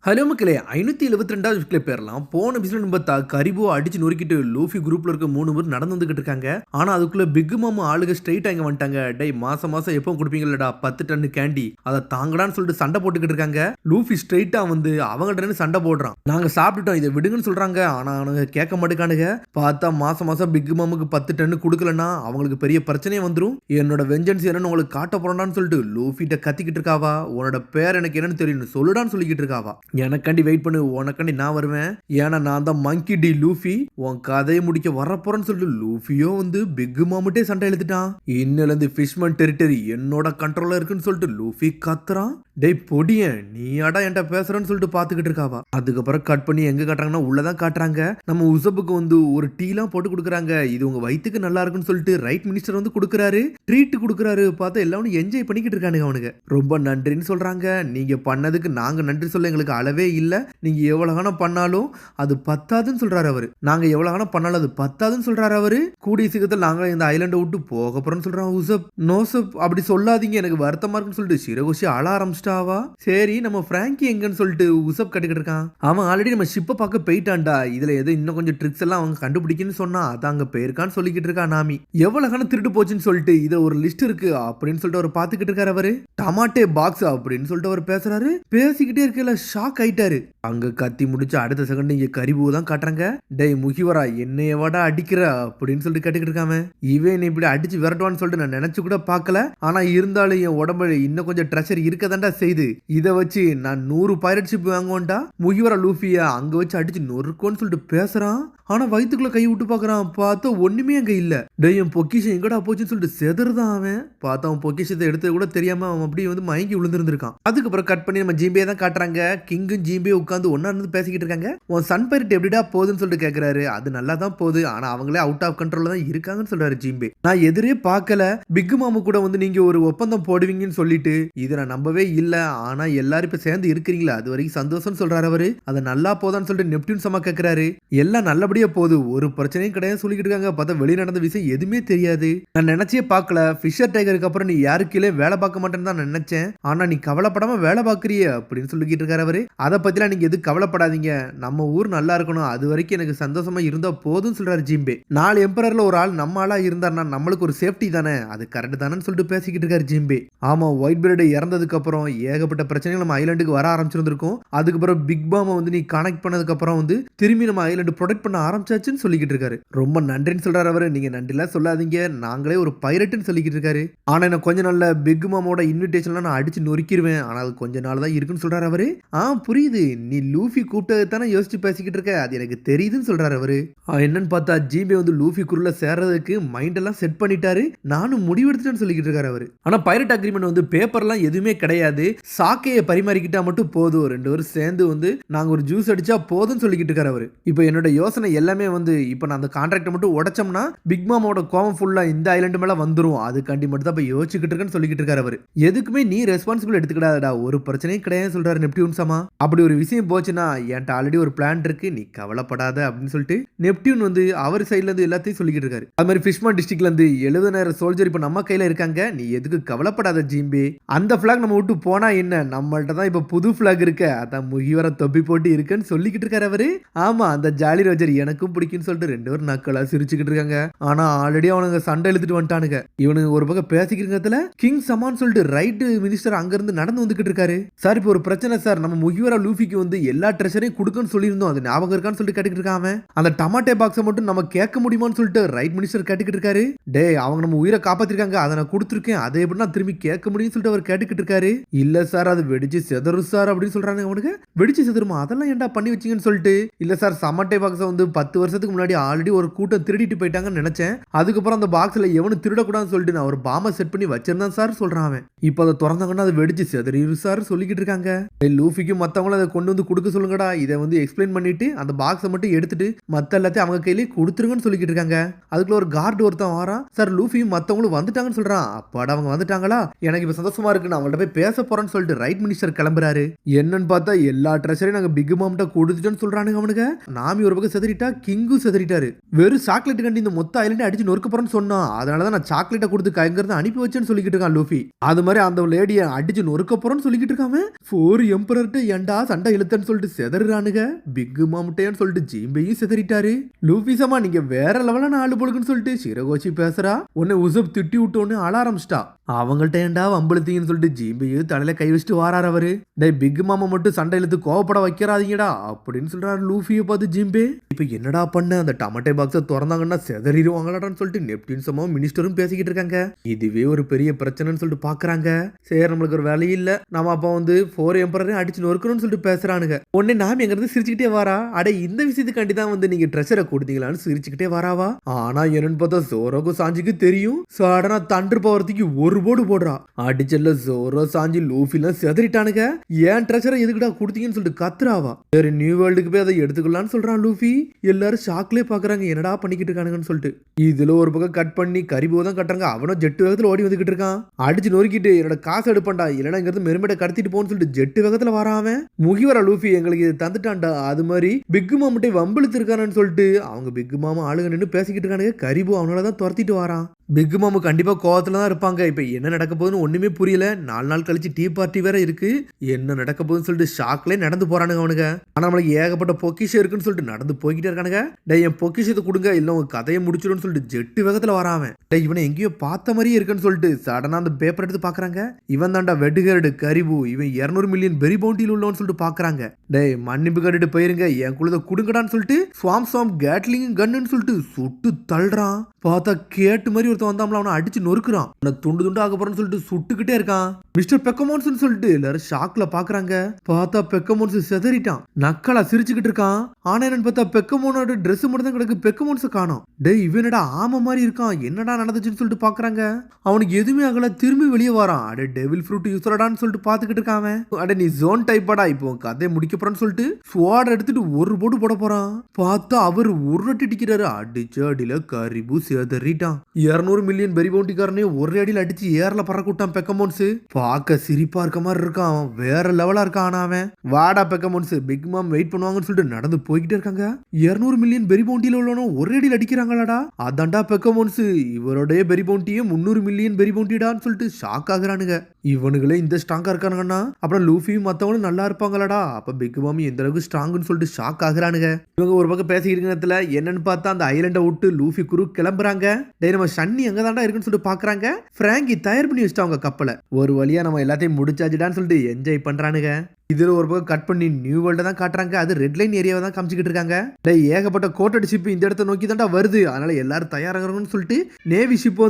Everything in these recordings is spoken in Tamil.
ஹலோ மக்களே 572வது வீக்ல பேரலாம் போன எபிசோட் பார்த்தா கரிபோ அடிச்சு நொறுக்கிட்டு லூஃபி குரூப்ல இருக்க 3 பேர் நடந்து வந்துகிட்டு இருக்காங்க. ஆனா அதுக்குள்ள பிக் மாமா ஆளுக ஸ்ட்ரைட்டா இங்க வந்துட்டாங்க. டேய் மாசம் மாசம் எப்போ கொடுப்பீங்களடா 10 டன் கேண்டி அதை தாங்கடான்னு சொல்லிட்டு சண்டை போட்டுக்கிட்டு இருக்காங்க. லூஃபி ஸ்ட்ரைட்டா வந்து அவங்கள்ட்ட சண்டை போடுறான். நாங்க சாப்பிட்டுட்டோம் இதை விடுங்கன்னு சொல்றாங்க. ஆனா அவனுங்க கேட்க மாட்டேங்கானுங்க. பார்த்தா மாசம் மாசம் பிக் மாமுக்கு 10 டன் கொடுக்கலன்னா அவங்களுக்கு பெரிய பிரச்சனையே வந்துடும். என்னோட வெஞ்சன்ஸ் என்னன்னு உங்களுக்கு காட்ட போறான்னு சொல்லிட்டு லூஃபிட்ட கத்திக்கிட்டு இருக்காவா. உன்னோட பேர் எனக்கு என்னன்னு தெரியும் சொல்லுடான்னு சொல்லிக்கிட்டு இருக்காவா. எனக்காண்டி வெயிட் பண்ணு, உனக்காண்டி நான் வருவேன். ஏன்னா நான் தான் மங்கி டி லூஃபி, உன் கதையை முடிக்க வரப்போறேன்னு சொல்லிட்டு லூஃபியோ வந்து பிக் மாமுட்டே சண்டை எழுத்துட்டான். இன்னில இருந்து ஃபிஷ்மன் டெரிட்டரி என்னோட கண்ட்ரோல்ல இருக்குன்னு சொல்லிட்டு லூஃபி கத்துறான். டேய் பொடியன் நீ அடா என்கிட்ட பேசுறன்னு சொல்லிட்டு பாத்துக்கிட்டு இருக்காவா. அதுக்கப்புறம் கட் பண்ணி எங்க காட்டுறாங்கன்னா உள்ளதான் காட்டுறாங்க. நம்ம உசப்புக்கு வந்து ஒரு டீலாம் போட்டு கொடுக்குறாங்க. இது உங்க வயிற்றுக்கு நல்லா இருக்குன்னு சொல்லிட்டு ரைட் மினிஸ்டர் வந்து கொடுக்குறாரு, ட்ரீட் கொடுக்குறாரு. பார்த்தா எல்லாரும் என்ஜாய் பண்ணிக்கிட்டு இருக்கானுங்க அவனுங்க. ரொம்ப நன்றின்னு சொல்றாங்க. நீங்க பண்ணதுக்கு நாங்க நன்றி சொல்ல எங்களுக்கு அளவே இல்லை. நீங்க எவ்வளவு பண்ணாலும் அது பத்தாதுன்னு சொல்றாரு அவரு. நாங்க எவ்வளவு பண்ணாலும் அது பத்தாதுன்னு சொல்றாரு அவரு. கூடிய சீக்கிரத்தில் நாங்க இந்த ஐலாண்டை விட்டு போக போறோம்னு சொல்றான் உசப். நோசப் அப்படி சொல்லாதீங்க, எனக்கு வருத்தமா இருக்குன்னு சொல்லிட்டு சிரகோஷி அழ ஆரம்பிச்சிட்டாவா. சரி நம்ம பிராங்கி எங்கன்னு சொல்லிட்டு உசப் கட்டிக்கிட்டு இருக்கான். அவன் ஆல்ரெடி நம்ம ஷிப்பை பார்க்க போயிட்டான்டா. இதுல ஏதோ இன்னும் கொஞ்சம் ட்ரிக்ஸ் எல்லாம் அவங்க கண்டுபிடிக்கன்னு சொன்னா அதான் அங்க போயிருக்கான்னு சொல்லிக்கிட்டு இருக்கா நாமி. எவ்வளவு திருட்டு போச்சுன்னு சொல்லிட்டு இதை ஒரு லிஸ்ட் இருக்கு அப்படின்னு சொல்லிட்டு அவர் பாத்துக்கிட்டு இருக்காரு. அவரு டமாட்டே பாக்ஸ் அப்படின்னு சொல்லிட்டு அவர் பேசுறாரு. பேசிக்கிட்டே இருக்கல ஷாக் ஆயிட்டாரு. அங்க கத்தி முடிச்சு அடுத்த செகண்ட் இங்க கரிபு தான் காட்டுறாங்க. டேய் முகிவரா என்னையவாடா அடிக்கிற அப்படின்னு சொல்லிட்டு கேட்டுக்கிட்டு இருக்காம. இவன் இப்படி அடிச்சு விரட்டுவான்னு சொல்லிட்டு நான் நினைச்சு கூட பார்க்கல. ஆனா இருந்தாலும் என் உடம்புல இன்னும் கொஞ்சம் ட்ரெஷர் இருக்கதாண்டா செய்து. இதை வச்சு நான் 100 பைரட் ஷிப் வாங்குவோம்டா. முகிவரா லூஃபியா அங்க வச்சு அடிச்சு நொறுக்கோன்னு சொல்லிட்டு பேசுறான். ஆனா வயிற்றுக்குள்ள கை விட்டு பாக்குறான். பார்த்தா ஒண்ணுமே அங்க இல்ல. டேய் என் பொக்கிஷம் எங்கடா போச்சுன்னு சொல்லிட்டு செதறுதான் அவன். பார்த்தா அவன் பொக்கிஷத்தை எடுத்து கூட தெரியாம அவன் அப்படியே வந்து மயங்கி விழுந்திருந்திருக்கான். அதுக்கப்புறம் கட் பண்ணி நம்ம ஜிம்பே தான் காட்டுறாங்க. கிங்கும் ஜிம்பே உட்காந்து ஒன்னா இருந்து பேசிக்கிட்டு இருக்காங்க. உன் சன் பைரட் எப்படிடா போகுதுன்னு சொல்லிட்டு கேட்கிறாரு. அது நல்லா தான் போகுது, ஆனா அவங்களே அவுட் ஆஃப் கண்ட்ரோல்ல தான் இருக்காங்கன்னு சொல்றாரு ஜிம்பே. நான் எதிரே பார்க்கல பிக் மாமு கூட வந்து நீங்க ஒரு ஒப்பந்தம் போடுவீங்கன்னு சொல்லிட்டு. இதை நான் நம்பவே இல்ல. ஆனா எல்லாரும் இப்ப சேர்ந்து இருக்கிறீங்களா அது வரைக்கும் சந்தோஷம் சொல்றாரு அவரு. அதை நல்லா போதான்னு சொல்லிட்டு நெப்டியூன் சமா கேட்கிறாரு. எல்லாம் நல்லபடியா போகுது, ஒரு பிரச்சனையும் கிடையாது சொல்லிக்கிட்டு இருக்காங்க. பார்த்தா வெளி நடந்த விஷயம் எதுவுமே தெரியாது. நான் நினைச்சே பார்க்கல ஃபிஷர் டைகருக்கு அப்புறம் நீ யாருக்கீழே வேலை பார்க்க மாட்டேன்னு தான் நினைச்சேன். ஆனா நீ கவலைப்படாம வேலை பார்க்கறிய அப்படின்னு சொல்லிக்கிட்டு இருக்காரு அவரு. அதை பத்திலாம் நீங்க எதுவும் கவலைப்படாதீங்க, நம்ம ஊர் நல்லா இருக்கணும், அது வரைக்கும் எனக்கு சந்தோஷமா இருந்தா போதும் சொல்றாரு ஜிம்பே. 4 எம்பரர்ல ஒரு ஆள் நம்ம ஆளா இருந்தாருன்னா நம்மளுக்கு ஒரு சேஃப்டி தானே, அது கரெக்ட் தானே சொல்லிட்டு பேசிக்கிட்டு இருக்காரு ஜிம்பே. ஆமா ஒயிட் பிரட் இறந்ததுக்கு அப்புறம் ஏகப்பட்ட பிரச்சனைகள் நம்ம ஐலாண்டுக்கு வர ஆரம்பிச்சிருந்திருக்கும். அதுக்கப்புறம் பிக் பாம் வந்து நீ கனெக்ட் பண்ணதுக்கு அப்புறம் வந்து திரும்பி நம்ம ஐலாண்டு ப்ரொடெக்ட் பண்ண ஆரம்பிச்சாச்சுன்னு சொல்லிக்கிட்டு இருக்காரு. ரொம்ப நன்றின்னு சொல்றாரு அவரு. நீங்க நன்றிலாம் சொல்லாதீங்க, நாங்களே ஒரு பைரட்னு சொல்லிக்கிட்டு இருக்காரு. ஆனா எனக்கு கொஞ்ச நாள்ல பிக் மாமோட இன்விடேஷன்லாம் நான் அடிச்சு நொறுக்கிடுவேன், ஆனா அது கொஞ்ச நாள் தான் இருக்குன்னு சொல்றாரு அவரு. புரியுது, நீ லூஃபி கூப்பிட்டது தானே யோசிச்சு பேசிக்கிட்டு இருக்க, அது எனக்கு தெரியுதுன்னு சொல்றாரு அவரு. என்னன்னு பார்த்தா ஜிபே வந்து லூஃபி குருல சேர்றதுக்கு மைண்ட் எல்லாம் செட் பண்ணிட்டாரு. நானும் முடிவெடுத்துட்டேன்னு சொல்லிக்கிட்டு இருக்காரு அவரு. ஆனா பைரட் அக்ரிமெண்ட் வந்து பேப்பர்லாம் எதுவுமே கிடையாது, சாக்கையை பரிமாறிக்கிட்டா மட்டும் போதும், 2 பேரும் சேர்ந்து வந்து நாங்க ஒரு ஜூஸ் அடிச்சா போதும்னு சொல்லிக்கிட்டு இருக்காரு அவரு. இப்போ என்னோட யோசனை எல்லாமே வந்து இப்போ நான் அந்த கான்ட்ராக்ட் மட்டும் உடைச்சோம்னா பிக் மாமோட கோவம் ஃபுல்லா இந்த ஐலாண்டு மேல வந்துரும், அதுக்காண்டி மட்டும் தான் இப்போ யோசிச்சுக்கிட்டு இருக்கேன்னு சொல்லிக்கிட்டு இருக்காரு அவரு. எதுக்குமே நீ ரெஸ்பான்சிபிள் எடுத்துக்கிடாதடா, ஒரு பிரச்சனையும் கிடையாது சொல்றாரு நெப்டியூன் சமா. அப்படி ஒரு விஷயம் போச்சுன்னா என்கிட்ட ஆல்ரெடி ஒரு பிளான் இருக்கு, நீ கவலைப்படாத அப்படின்னு சொல்லிட்டு நெப்டியூன் வந்து அவர் சைட்ல இருந்து எல்லாத்தையும் சொல்லிக்கிட்டு இருக்காரு. அது மாதிரி ஃபிஷ்மன் டிஸ்ட்ரிக்ட்ல இருந்து 70,000 சோல்ஜர் இப்போ நம்ம கையில இருக்காங்க, நீ எதுக்கு கவலைப்படாத ஜிம்பே. அந்த பிளாக் நம்ம விட்டு போனா என்ன, நம்மள்ட்ட தான் இப்போ புது பிளாக் இருக்க, அதான் முகிவர தொப்பி போட்டு இருக்குன்னு சொல்லிக்கிட்டு இருக்காரு அவரு. ஆமா அந்த ஜாலி ரோஜர் எனக்கும் பிடிக்கும்னு சொல்லிட்டு 2 பேரும் நக்கலா சிரிச்சுக்கிட்டு இருக்காங்க. ஆனா ஆல்ரெடி அவனுங்க சண்டை எழுதிட்டு வந்துட்டானுங்க. இவனுங்க ஒரு பக்கம் பேசிக்கிறதுல கிங் சமான் சொல்லிட்டு ரைட் மினிஸ்டர் அங்க இருந்து நடந்து வந்துகிட்டு இருக்காரு. சார் இப்போ ஒரு பிரச்சனை சார், நம்ம முகிவரா லூஃபிக்கு வந்து எல்லா ட்ரெஷரையும் கொடுக்கன்னு சொல்லியிருந்தோம், அது ஞாபகம் இருக்கான்னு சொல்லிட்டு கேட்டுக்கிட்டு இருக்காம. அந்த டமாட்டே பாக்ஸை மட்டும் நம்ம கேட்க முடியுமான்னு சொல்லிட்டு ரைட் மினிஸ்டர் கேட்டுக்கிட்டு இருக்காரு. டே அவங்க நம்ம உயிரை காப்பாத்திருக்காங்க, அதை நான் கொடுத்துருக்கேன், அதை எப்படி நான் திரும்பி கேட்க முடியும்னு சொல்லிட்டு அவர் கேட்டுக்கிட்டு இருக்காரு. இல்ல சார் அது வெடிச்சு செதறு சார் அப்படின்னு சொல்றாங்க. அவனுக்கு வெடிச்சு செதறுமா, அதெல்லாம் ஏன்டா பண்ணி வச்சீங்கன்னு சொல்லிட்டு. இல்ல சார் சமட்டை பாக்ஸை வந்து 10 வருஷத்துக்கு முன்னாடி ஆல்ரெடி ஒரு கூட்டம் திருடிட்டு போயிட்டாங்கன்னு நினைச்சேன், அதுக்கப்புறம் அந்த பாக்ஸ்ல எவனும் திருடக்கூடாதுன்னு சொல்லிட்டு நான் ஒரு பாம்பை செட் பண்ணி வச்சிருந்தேன் சார் சொல்றான் அவன். இப்போ அதை திறந்தாங்கன்னா அதை வெடிச்சு செதறிரு சார் சொல்லிக்கிட்டு இருக்காங்க. லூஃபிக்கும் மத்தவங்களும் அதை கொண்டு வந்து கொடுக்க சொல்லுங்கடா, இதை வந்து எக்ஸ்பிளைன் பண்ணிட்டு அந்த பாக்ஸை மட்டும் எடுத்துட்டு மத்த எல்லாத்தையும் அவங்க கையிலேயே கொடுத்துருங்கன்னு சொல்லிக்கிட்டு இருக்காங்க. அதுக்குள்ள ஒரு கார்டு ஒருத்தன் வாரான். சார் லூஃபியும் மத்தவங்களும் வந்துட்டாங்கன்னு சொல்றான். அப்பாடா அவங்க வந்துட்டாங்களா, எனக்கு இப்ப சந்தோஷமா இருக்கு, நான் அவங்கள்ட்ட போய் பேச போறேன்னு சொல்லிட்டு ரைட் மினிஸ்டர் கிளம்புறாரு. என்னன்னு பார்த்தா எல்லா ட்ரெஷரையும் நாங்க பிக் மாம்கிட்ட கொடுத்துட்டோன்னு சொல்றானுங்க அவனுங்க. நாமி ஒரு பக்கம் செதறிட்டு செதறிட்டா, கிங்கும் செதறிட்டாரு. வெறும் சாக்லேட் கண்டி இந்த மொத்த ஐலண்டை அடிச்சு நொறுக்க போறேன்னு சொன்னா, அதனாலதான் நான் சாக்லேட்டை கொடுத்து கைங்கிறத அனுப்பி வச்சேன்னு சொல்லிக்கிட்டு இருக்கான் லூஃபி. அது மாதிரி அந்த லேடியை அடிச்சு நொறுக்க போறோன்னு சொல்லிக்கிட்டு இருக்காம 4 எம்பரர்ட்ட ஏன்டா சண்டை இழுத்தன்னு சொல்லிட்டு செதறானுங்க. பிக் மாமுட்டையான்னு சொல்லிட்டு ஜிம்பையும் செதறிட்டாரு. லூஃபி சமா நீங்க வேற லெவலான ஆளு போலுக்குன்னு சொல்லிட்டு சிரகோச்சி பேசுறா. உன்னை உசப் திட்டி விட்டோன்னு அழ ஆரம்பிச்சிட்டா. அவங்கள்ட்ட ஏன்டா வம்பளுத்தீங்கன்னு சொல்லிட்டு ஜிம்பையும் தலையில கை வச்சுட்டு வாராரு அவரு. டே பிக் மாமா மட்டும் சண்டை இழுத்து கோவப்பட வைக்கிறாதீங்கடா அப்படின்னு சொல்றாரு லூஃபியை பார்த்து ஜிம்பே. இப்ப என்னடா பண்ண அந்த டமாட்டே பாக்ஸை திறந்தாங்கன்னா செதறிடுவாங்களாடான்னு சொல்லிட்டு நெப்டின் சமா மினிஸ்டரும் பேசிக்கிட்டு இருக்காங்க. இதுவே ஒரு பெரிய பிரச்சனைன்னு சொல்லிட்டு பாக்குறாங்க. சரி நம்மளுக்கு ஒரு வேலை இல்ல, நம்ம அப்ப 4 எம்பரையும் அடிச்சு நொறுக்கணும்னு சொல்லிட்டு பேசுறானுங்க. உடனே நாம எங்க இருந்து சிரிச்சுக்கிட்டே வாரா. அடே இந்த விஷயத்துக்காண்டி தான் நீங்க ட்ரெஷரை கொடுத்தீங்களான்னு சிரிச்சுக்கிட்டே வராவா. ஆனா என்னன்னு பார்த்தா ஜோரோக்கும் சாஞ்சிக்கு தெரியும். சடனா தண்டர் பவர்த்திக்கு ஒரு போடு போடுறா. அடிச்சல்ல ஜோரோ சாஞ்சி லூஃபிலாம் செதறிட்டானுங்க. ஏன் ட்ரெஷரை எதுக்குடா கொடுத்தீங்கன்னு சொல்லிட்டு கத்துறாவா. சரி நியூ வேர்ல்டுக்கு போய் அதை எடுத்துக்கலாம்னு சொல்றான் லூஃபி. எல்லாரும் ஷாக்லயே பாக்குறாங்க என்னடா பண்ணிக்கிட்டு இருக்கானுங்கன்னு சொல்லிட்டு. இதுல ஒரு பக்கம் கட் பண்ணி கரிபோ தான் கட்டுறாங்க. அவனும் ஜெட்டு வேகத்துல ஓடி வந்துகிட்டு இருக்கான். அடிச்சு நொறுக்கிட்டு என்னோட காசு எடுப்பான்டா இல்லைன்னா இங்க இருந்து மெருமேட கடத்திட்டு போன்னு சொல்லிட்டு ஜெட்டு வேகத்துல வராம முகிவரா லூஃபி எங்களுக்கு இது தந்துட்டான்டா. அது மாதிரி பிக் மாமட்டை வம்பிழுத்து இருக்கானு சொல்லிட்டு அவங்க பிக் மாமா ஆளுங்க நின்று பேசிக்கிட்டு இருக்கானுங்க. கரிபோ அவனாலதான் துரத்திட்டு வரான். பிக் மாமு கண்டிப்பா கோவத்துல தான் இருப்பாங்க. இப்ப என்ன நடக்க போகுதுன்னு ஒண்ணுமே புரியல. 4 நாள் கழிச்சு டீ பார்ட்டி வேற இருக்கு. என்ன நடக்க போகுதுன்னு சொல்லிட்டு ஷாக்லயே நடந்து போறானுங்க அவனுங்க. ஆனா நம்மளுக்கு ஏகப்பட்ட பொக்கிஷம் இருக்குன்னு சொல்லிட்டு நடந்து போய்கிட்டே இருக்கானுங்க. டே என் பொக்கிஷத்தை கொடுங்க இல்ல உங்க கதையை முடிச்சிடும்னு சொல்லிட்டு ஜெட்டு வேகத்துல வராமன். டே இவனை எங்கேயோ பார்த்த மாதிரியே இருக்குன்னு சொல்லிட்டு சடனா அந்த பேப்பர் எடுத்து பாக்குறாங்க. இவன் தாண்டா வெட்டுகரடு கரிபு. இவன் 200 மில்லியன் பெரி பவுண்டியில் உள்ளவன்னு சொல்லிட்டு பாக்குறாங்க. டே மன்னிப்பு கட்டுட்டு போயிருங்க என் குழுத குடுங்கடான்னு சொல்லிட்டு ஸ்வாம் கேட்லிங் கன்னு சொல்லிட்டு சுட்டு தள்ளுறான். பார்த்தா கேட்டு மாதிரி ஒருத்தன் வந்தாமல அவனை அடிச்சு நொறுக்குறான். துண்டு துண்டு ஆக போறன்னு சொல்லிட்டு சுட்டுக்கிட்டே இருக்கான். மிஸ்டர் பெக்கமோன்ஸ் சொல்லிட்டு எல்லாரும் ஷாக்ல பாக்குறாங்க. பார்த்தா பெக்கமோன்ஸ் செதறிட்டான். நக்கலா சிரிச்சுக்கிட்டு இருக்கான். ஆனா என்னன்னு பார்த்தா பெக்கமோனோட ட்ரெஸ் மட்டும் தான் கிடக்கு. பெக்கமோன்ஸ் காணோம். டே இவனடா ஆம மாதிரி இருக்கான். என்னடா நடந்துச்சுன்னு சொல்லிட்டு பாக்குறாங்க. அவனுக்கு எதுவுமே ஆகல. திரும்பி வெளியே வரான். அடே டெவில் ஃப்ரூட் யூஸ்ராடான்னு சொல்லிட்டு பாத்துக்கிட்டு இருக்கான். அடே நீ ஜோன் டைப்பாடா இப்போ கதையை முடிக்க போறான்னு சொல்லிட்டு ஸ்வாட் எடுத்துட்டு ஒரு போட்டு போட போறான். பார்த்தா அவர் ஒரு அடி அடிக்கிறாரு. அடிச்ச அடியில கரிபு செதறிட்டான். 200 மில்லியன் பெரி பவுண்டிக்காரனே ஒரு அடியில் அடிச்சு ஏர்ல பறக்கூட்டான் பெக்கமோன்ஸ். பார்க்க சிரிப்பா இருக்க மாதிரி இருக்கான். அவன் வேற லெவலா இருக்கான். அவன் வாடா பெக்கமோன்ஸ் பிக் மாம் வெயிட் பண்ணுவாங்கன்னு சொல்லிட்டு நடந்து போய்கிட்டே இருக்காங்க. 200 மில்லியன் பெரி பவுண்டியில உள்ளவனும் ஒரு அடியில் அடிக்கிறாங்களாடா. அதான்டா பெக்கமோன்ஸ். இவருடைய பெரி பவுண்டியே 300 மில்லியன் பெரி பவுண்டிடான்னு சொல்லிட்டு ஷாக் ஆகுறானுங்க. இவனுங்களே இந்த ஸ்ட்ராங்கா இருக்கானுங்கன்னா அப்புறம் லூஃபியும் மத்தவங்களும் நல்லா இருப்பாங்களாடா. அப்ப பிக் மாமி எந்த அளவுக்கு ஸ்ட்ராங்னு சொல்லிட்டு ஷாக் ஆகுறானுங்க. இவங்க ஒரு பக்கம் பேசிக்கிட்டு நேரத்துல என்னன்னு பார்த்தா அந்த ஐலண்டை விட்டு லூஃபி குரு கிளம்புறாங்க. டே நம்ம ஷன்னி எங்க தாண்டா இருக்குன்னு சொல்லிட்டு பாக்குறாங்க. பிராங்கி தயார் பண்ணி வச்சுட்டா அவங்க கப்பலை. ஒரு வழியா நம்ம எல்லாத்தையும் முடிச்சாச்சுடான்னு சொல்லிட்டு என்ஜாய் பண்றானுங்க. இதுல ஒரு பக்கம் கட் பண்ணி நியூ வேர்ல்ட தான் காட்டுறாங்க. அது ரெட் லைன் ஏரியாவை தான் காமிச்சிக்கிட்டு இருக்காங்க. ஏகப்பட்ட கோட்டட் ஷிப் இந்த இடத்த நோக்கி தாண்டா வருது. அதனால எல்லாரும் தயாராகணும்னு சொல்லிட்டு நேவி ஷிப்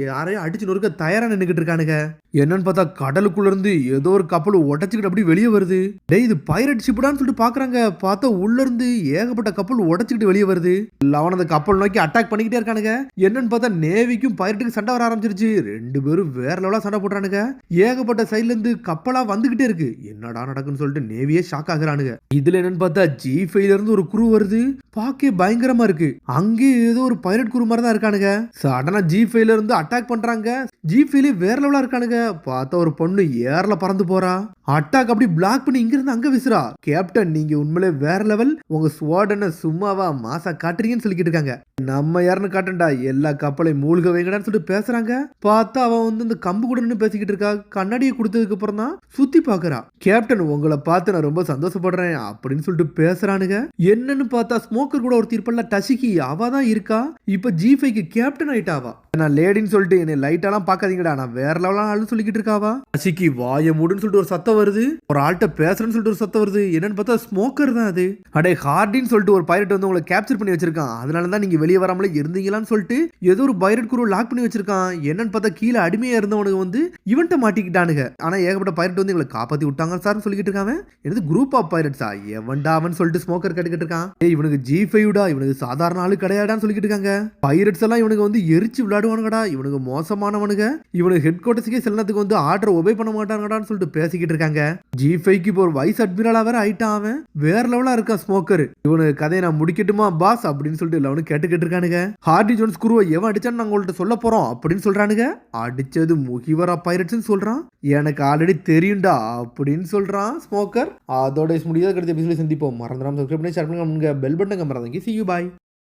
யாரையும் அடிச்சு நொறுக்க தயாரா நின்னுக்கிட்டு இருக்கானுங்க. என்னன்னு பார்த்தா கடலுக்குள்ள இருந்து ஏதோ ஒரு கப்பல் உடச்சிக்கிட்டு அப்படி வெளியே வருது. டே இது பைரட் ஷிப்டான்னு சொல்லிட்டு பாக்குறாங்க. பார்த்தா உள்ள இருந்து ஏகப்பட்ட கப்பல் உடச்சிக்கிட்டு வெளியே வருது. அவன் அந்த கப்பல் நோக்கி அட்டாக் பண்ணிக்கிட்டே இருக்கானுங்க. என்னன்னு பார்த்தா நேவிக்கும் பைரட்டுக்கு சண்டை வர ஆரம்பிச்சிருச்சு. 2 பேரும் வேற லெவலா சண்டை போடுறானுங்க. ஏகப்பட்ட சைட்ல இருந்து கப்பலா வந்துகிட்டே இருக்கு. என்னடா நடக்கும் சொல்லிட்டு நேவியே ஷாக் ஆகுறானுங்க. இதுல என்னன்னு பார்த்தா G5ல இருந்து ஒரு குரூ வருது. பாக்கே பயங்கரமா இருக்கு. அங்கே ஏதோ ஒரு பைரட் குரூ மாதிரி தான் இருக்கானுங்க. சடனா G5ல இருந்து அட்டாக் பண்றாங்க. G5ல வேற லெவலா இருக்கானுங்க. பார்த்தா ஒரு பொண்ணு ஏர்ல பறந்து போறா. அட்டாக் அப்படி பிளாக் பண்ணி இங்க இருந்து அங்க விசுறா. கேப்டன் நீங்க உண்மையிலே வேற லெவல். உங்க ஸ்வார்டனை சும்மாவா மாசா காட்டுறீங்கன்னு சொல்லிக்கிட்டு இருக்காங்க. நம்ம யாருன்னு காட்டண்டா எல்லா கப்பலையும் மூழ்க வைங்கடான்னு சொல்லிட்டு பேசுறாங்க. பார்த்தா அவன் இந்த கம்பு கூட நின்று பேசிக்கிட்டு இருக்கா. கண்ணாடியை கொடுத்ததுக்கு அப்புறம் தான் சுத்தி பாக்குறா. கேப்டன் உங்களை பார்த்து நான் ரொம்ப சந்தோஷப்படுறேன் அப்படின்னு சொல்லிட்டு பேசுறானுங்க. என்னன்னு பார்த்தா ஸ்மோக்கர் கூட ஒரு தீர்ப்பல்ல டசிக்கி அவ தான் இருக்கா. இப்ப G5க்கு கேப்டன் ஆயிட்டாவா. நான் லேடின்னு சொல்லிட்டு என்னை லைட்டாலாம் பார்க்காதீங்கடா நான் வேற லெவலாம் ஆளு சொல்லிக்கிட்டு இருக்காவா. டசிக்கி வாய மூடுன்னு சொல்லிட்டு ஒரு சத்தம் வருது. ஒரு ஆள்கிட்ட பேசுறேன்னு சொல்லிட்டு ஒரு சத்தம் வருது. என்னன்னு பார்த்தா ஸ்மோக்கர் தான் அது. அடே ஹார்டின்னு சொல்லிட்டு ஒரு பைரட் உங்களை கேப்சர் பண்ணி வச்சிருக்கான். அதனால தான் நீங்க வெளியே வராமலே இருந்தீங்களான்னு சொல்லிட்டு ஏதோ ஒரு பைரட் குரூ லாக் பண்ணி வச்சிருக்கான். என்னன்னு பார்த்தா கீழே அடிமையா இருந்தவனுக்கு இவன்ட்ட மாட்டிக்கிட்டானுங்க. ஆனா ஏகப்பட்ட பைரட் எங்களை காப்பாத்தி விட்டாங்க சார்னு சொல்லிக்கிட்டு இருக்காங்க. எனது குரூப் ஆஃப் பைரட்ஸா எவன்டா அவன் சொல்லிட்டு ஸ்மோக்கர் கட்டுக்கிட்டு இருக்கான். இவனுக்கு G5டா இவனுக்கு சாதாரண ஆளு கிடையாடான்னு சொல்லிக்கிட்டு இருக்காங்க. பைரட்ஸ் எல்லாம் இவனுக்கு எரிச்சு விளையாடுவானுங்கடா. இவனுக்கு மோசமானவனுங்க. இவனுக்கு ஹெட் குவார்டர்ஸ்க்கே சில நேரத்துக்கு ஆர்டர் ஒபே பண்ண மாட்டாங்கடான்னு சொல்லிட்டு பேசிக்கிட்டு இருக்காங்க. இருக்காங்க. G5க்கு இப்போ ஒரு வைஸ் அட்மிரலா வேற ஆயிட்டான். அவன் வேற லெவலா இருக்கான் ஸ்மோக்கர். இவனு கதையை நான் முடிக்கட்டுமா பாஸ் அப்படின்னு சொல்லிட்டு எல்லாரும் கேட்டுக்கிட்டு இருக்கானுங்க. ஹார்டி ஜோன்ஸ் குருவை எவன் அடிச்சான்னு நாங்க உங்கள்ட்ட சொல்ல போறோம் அப்படின்னு சொல்றானுங்க. அடிச்சது முகிவரா பைரட்ஸ்னு சொல்றான். எனக்கு ஆல்ரெடி தெரியும்டா அப்படின்னு சொல்றான் ஸ்மோக்கர். அதோட முடியாத கடைசி எபிசோட சந்திப்போம். மறந்துடாம சப்ஸ்கிரைப் பண்ணி ஷேர் பண்ணுங்க. பெல் பட்டன் மறந்துங்க. See you bye.